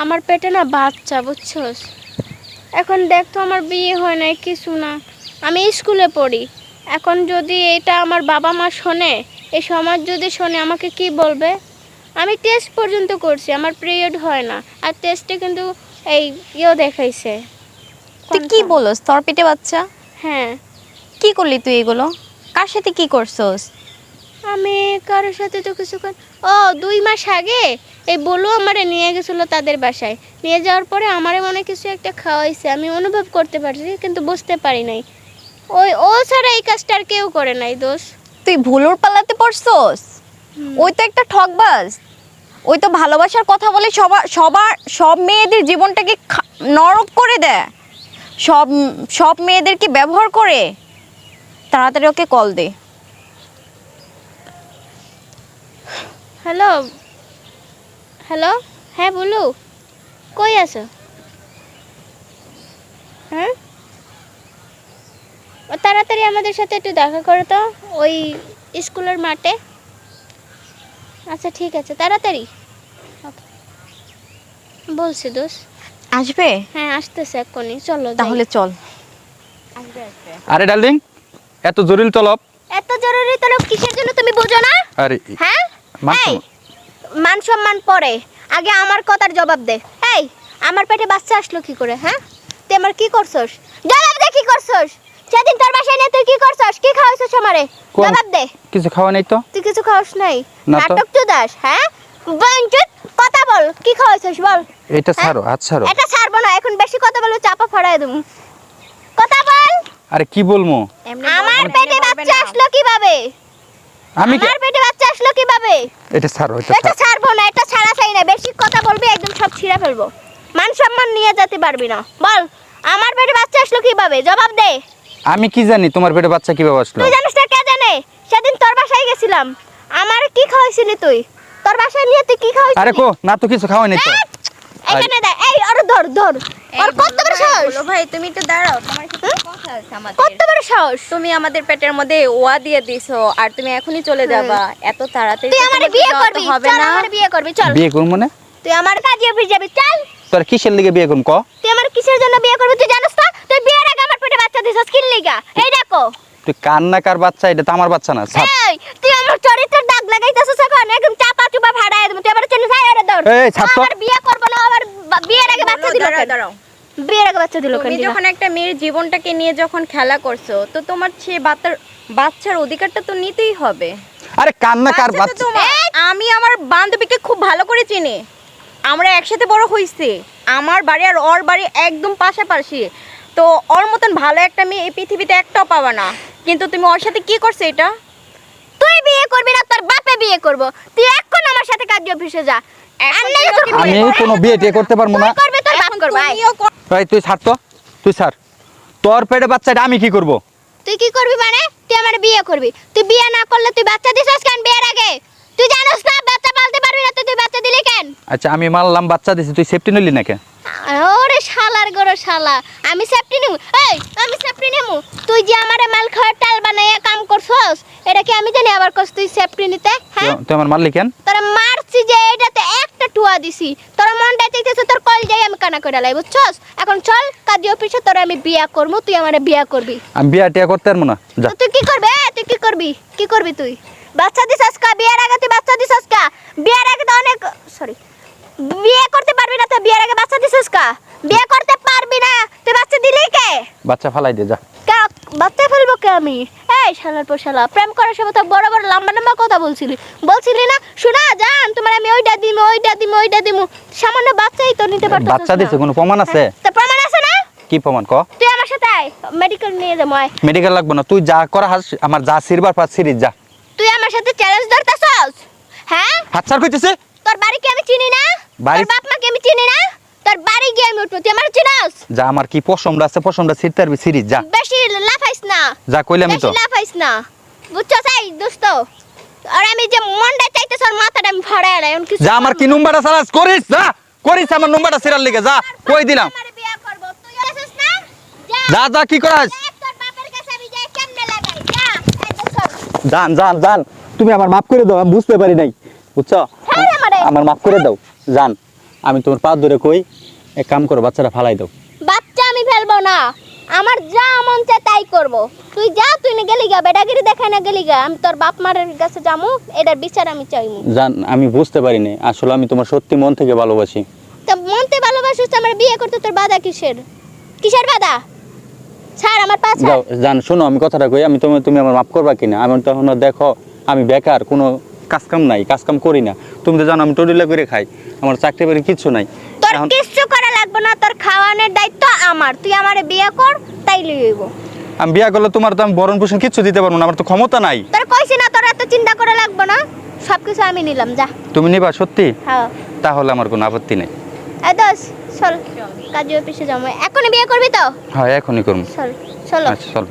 আমার পেটে না বাচ্চা, বুঝছস? এখন দেখ তো আমার বিয়ে হয় নাই, কিছু না, আমি স্কুলে পড়ি। এখন যদি এটা আমার বাবা মা শোনে, এই সমাজ যদি শোনে, আমাকে কি বলবে? আমি টেস্ট পর্যন্ত করছি, আমার পিরিয়ড হয় না, আর টেস্টে কিন্তু এই দেখাইছে। তুই কি বলস তোর পেটে বাচ্চা? হ্যাঁ। কি করলি তুই এগুলো? কার সাথে কি করছস? আমি কারোর সাথে তো কিছু 2 মাস আগে এই বলু আমারে নিয়ে গেছিলো তাদের বাসায়। নিয়ে যাওয়ার পরে আমারে মনে কিছু একটা খাওয়াইছে, আমি অনুভব করতে পারছি কিন্তু বুঝতে পারি নাই। ও ছাড়া এই কাজটা আর কেউ করে নাই। দোষ তুই ভুলুর পাল্লাতে পড়ছস। ওই তো একটা ঠকবাজ। ওই তো ভালোবাসার কথা বলে সব মেয়েদের জীবনটাকে নরক করে দেয়। সব মেয়েদেরকে ব্যবহার করে। তাড়াতাড়ি ওকে কল দে। হ্যালো হ্যালো, হ্যাঁ বলু, কই আছো? হ্যাঁ, তাড়াতাড়ি আমাদের সাথে একটু দেখা করো তো, ওই স্কুলের মাঠে। আচ্ছা ঠিক আছে, তাড়াতাড়ি বলছি। দোষ আসবে? হ্যাঁ আসতেছে এক্ষুনি, চলো তাহলে চল। আরে ডার্লিং, এত জরুরি তলব? এত জরুরি তলব কিসের জন্য তুমি বোঝো না? আরে হ্যাঁ, এই মান সম্মান পরে, আগে আমার কথার জবাব দে। এই আমার পেটে বাচ্চা আসলো কি করে? হ্যাঁ, তুই আমার কি করছস? জবাব দে, কি করছস? সেদিন তোর বাসায় নিয়ে তুই কি করছস? কি খাওয়াইছস আমারে? জবাব দে। কিছু খাওয়া নাই তো? তুই কিছু খাওয়াস নাই? না তো। নাটক তুই দাস? হ্যাঁ, বঞ্চুত, কথা বল, কি খাওয়াইছস বল। এটা ছাড়ো, হাত ছাড়ো। এটা ছাড়বো না, এখন বেশি কথা বললে চাপা ফাড়ায় দেবো। কথা বল। আরে কি বলবো? আমার পেটে বাচ্চা আসলো কিভাবে? আমি আমার পেটে বাচ্চা আসলো কিভাবে? এটা ছাড়ো, এটা ছাড়বো না, এটা ছাড়া চাই না। বেশি কথা বলবি একদম সব ছিঁড়ে ফেলবো, মান সম্মান নিয়ে যেতে পারবি না। বল, আমার পেটে বাচ্চা আসলো কিভাবে? জবাব দে। আমি কি জানি তোমার পেটে বাচ্চা কিভাবে আসলো? তুই জানিস না? কে জানে? সেদিন তোর বাসায় গেছিলাম, আমার কি খাওয়াইছিলি তুই? তোর বাসায় নিয়ে তুই কি খাওয়াইছিলি? আরে কো না তো, কিছু খাওয়া নাই তো। এখানে দে, এই আরে ধর ধর। আর কত বড় সাহস? বলো ভাই, তুমি একটু দাঁড়াও, তোমার সাথে কথা আছে আমাদের। কত বড় সাহস? তুমি আমাদের পেটের মধ্যে ওয়া দিয়ে দিছো আর তুমি এখনই চলে যাবা? এত তাড়াতাড়ি তুই তো আমারে তোমাকে বিয়ে যাওয়া তো করবি? হবে চল না। আমারে বিয়ে করবি, চল। বিয়ে করব মানে? তুই আমার কাজে অফিস যাবি, চল। তোর কিসের লিগে বিয়ে করব ক? তুই আমার কিসের জন্য বিয়ে করবি তুই জানিস না? তুই বিয়ের আগে আমার পেটে বাচ্চা দিছস কি লিগা? এই দেখো। তুই কান্না কার বাচ্চা? এটা তো আমার বাচ্চা না। ছাড়। এই তুই আমার চরিত্রের দাগ লাগাইতাছস এখন, একদম চাপা চুপা ফাড়ায় দেব। তুই আমার চেনে যাই আরে দৌড়। এই ছাড় তো। আমার বিয়ে করব না, আমার বিয়ের আগে বাচ্চা দিল কেন? দাঁড়াও। বিয়ের আগে বাচ্চা দিল কেন? তুমি যখন একটা মেয়ের জীবনটাকে নিয়ে যখন খেলা করছো, তো তোমার সে বাচ্চার অধিকারটা তো নিতেই হবে। আরে কান্না কার বাচ্চা তো বাচ্চা? তোমার। আমি আমার বান্ধবীকে খুব ভালো করে চিনি, আমরা একসাথে বড় হইছি। আমার বাড়ি আর ওর বাড়ি একদম পাশাপাশি। তো ওর মতন ভালো একটা মেয়ে এই পৃথিবীতে একটাও পাবা না। কিন্তু তুমি ওর সাথে কি করছো এটা? তুই বিয়ে করবি না, তোর বাপে বিয়ে করব। তুই এখন আমার সাথে কাজে অফিসে যা। আমি কোনো বিয়ে টিয়ে করতে পারবো না। তুই করবি, তোর বাপ করবে। ভাই তুই ছাড় তো, তুই ছাড়। তোর পেটে বাচ্চাটা আমি কি করব? তুই কি করবি মানে? তুই আমার বিয়ে করবি। তুই বিয়ে না করলে তুই বাচ্চা দিছস কেন বিয়ের আগে? তুই জানিস না বাচ্চা পালতে পারবি না, তুই বাচ্চা দিলি কেন? আচ্ছা আমি মানলাম বাচ্চা দিছি, তুই সেফটি নিলি না কেন? ওরে শালার গরো শালা, আমি সেফটি নিমু? এই আমি সেফটি নিমু? তুই যে আমারে মাল খাওয়ার টাল বানাইয়া কাম করছস, এটা কি আমি জানি আবার কস তুই সেফটি নিতে? হ্যাঁ, তুই আমার মারলি কেন? তোরা মারছি যে এটাতে একটা টুয়া দিছি, তোরা মনটা চাইতেছে তোর কল যাই আমি কানা কইরা লাই, বুঝছস? এখন চল কাজী অফিসে, তোরা আমি বিয়া করমু, তুই আমারে বিয়া করবি। আমি বিয়ে টিয়া করতে পারবো না, যা। তো তুই কি করবি? তুই কি করবি? কি করবি তুই? বাচ্চা দিছস কা? বিয়ের আগে তুই বাচ্চা দিছস কা? বিয়ের আগে তো অনেক সরি, বিয়ে করতে পারবি না, তো বিয়ের আগে বাচ্চা দিছস কা? বিয়ে করতে পারবি না, তুই বাচ্চা দিলি কে? বাচ্চা ফালাই দে, যা। বাচ্চা ফেলবো কে আমি? এই শালার পর শালা, প্রেম করার সময় তো বড় বড় লম্বা লম্বা কথা বলছিলি না? শোনা জান, তোমার আমি ওইটা দিমু। সামান্য বাচ্চাই তো নিতে পারতো। বাচ্চা দিছে, কোনো প্রমাণ আছে? তো প্রমাণ আছে না? কি প্রমাণ ক? তুই আমার সাথে আয়, মেডিকেল নিয়ে যাবো। আয়। মেডিকেল লাগবে না, তুই যা করা হাস, আমার যা সিরবার পাস সিরিজ, যা। তুই আমার সাথে চ্যালেঞ্জ ধরতাছস? হ্যাঁ, হাত ছাড় কইতেছে। তোর বাড়ি কি আমি চিনি না? বাড়ি- তোর বাপ মা কি আমি চিনি না? তোর বাড়ি গিয়ে আমি উঠবো, তুই আমার চিনাস? যা, আমার কি পশমটা আছে, পশমটা ছিড়তে পারবি, সিরিজ, যা। বেশি লাফাইস না, যা কইলাম তো। বেশি লাফাইস না, বুঝছস? এই দোস্ত, আর আমি যে মনটা চাইতেছ ওর মাথাটা আমি ফাড়ায় আলাই। যা, আমার কি নম্বরটা সারাস করিস, যা করিস, আমার নম্বরটা সিরার লিগে, যা কই দিলাম। আমার বিয়ে করব, তুই আসিস না? যা যা, কি করাস? দেখ তোর বাপের কাছে আমি যাই কেমনে লাগাই, যা। এই দোস্ত, জান জান জান, তুমি আমার মাফ করে দাও, আমি বুঝতে পারি নাই, বুঝছো? ছাড় আমারে। আমার মাফ করে দাও জান, আমি তোমার পা ধরে কই এক কাম করো বাচ্চাটা ফালাই দাও। বাচ্চা আমি ফেলবো না, আমার যা মন চায় তাই করব। তুই যা, তুই না গেলি গা, বেটাগিরি দেখাই না গেলি গা, আমি তোর বাপ মারের কাছে যামু, এটার বিচার আমি চাইমু। জান আমি বুঝতে পারিনি, আসলে আমি তোমার সত্যি মন থেকে ভালোবাসি। তা মনতে ভালোবাসিস, আমার বিয়ে করতে তোর বাধা কিসের? কিসের বাধা? ছাড় আমার পা ছাড়। যাও জান, শোনো আমি কথাটা কই, আমি তুমি আমার মাফ করবা কিনা? আমি তখন দেখো আমি বেকার, কোনো কাজকাম নাই, কাজকাম করি না। তুমি তো জানো আমি টোটিলা করে খাই, আমার চাকরি বাকরি কিচ্ছু নাই। তোর এখন কিচ্ছু করা লাগবে না, তোর খাওয়ানোর দায়িত্ব আমার। তুই আমারে বিয়ে কর, তাই লইব। আমি বিয়া করলে তোমার তো আমি ভরণ পোষণ কিচ্ছু দিতে পারবো না, আমার তো ক্ষমতা নাই। তোর কইছি না তোর এত চিন্তা করা লাগবে না, সবকিছু আমি নিলাম, যা। তুমি নিবা সত্যি? হ্যাঁ। তাহলে আমার কোনো আপত্তি নেই। এই দোস চল, কাজী অফিসে যাবো। এখনই বিয়ে করবি তো? হ্যাঁ এখনই করবো। চল, চলো। আচ্ছা চলো।